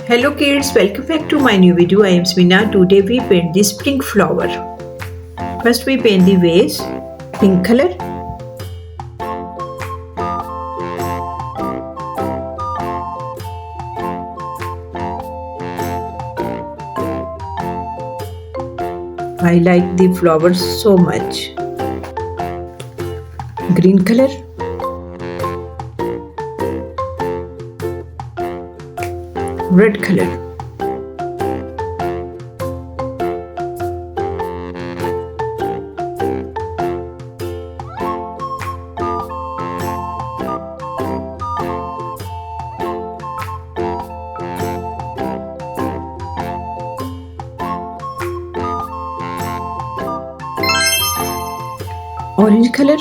Hello kids, welcome back to my new video. I am Samina. Today we paint this pink flower. First we paint the vase, pink color. I like the flowers so much. Green color. Red color. Orange color.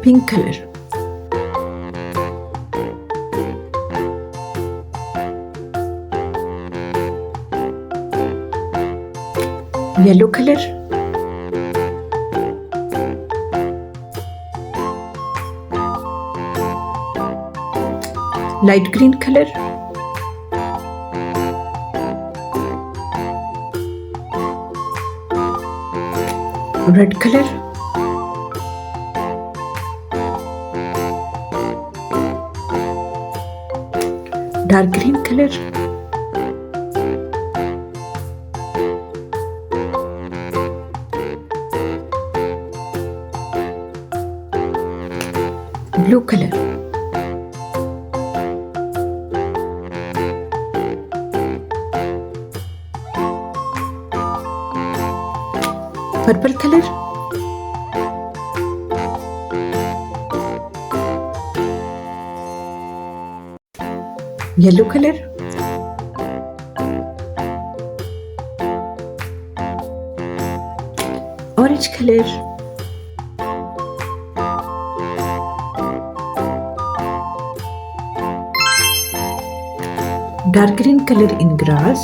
Pink color. Yellow color. Light green color. Red color. Dark green color. Blue color. Purple color. Yellow color. Orange color. Dark green color in grass.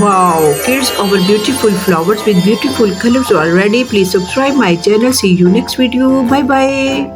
Wow, kids, our beautiful flowers with beautiful colors are ready. Please subscribe my channel. See you next video. Bye bye.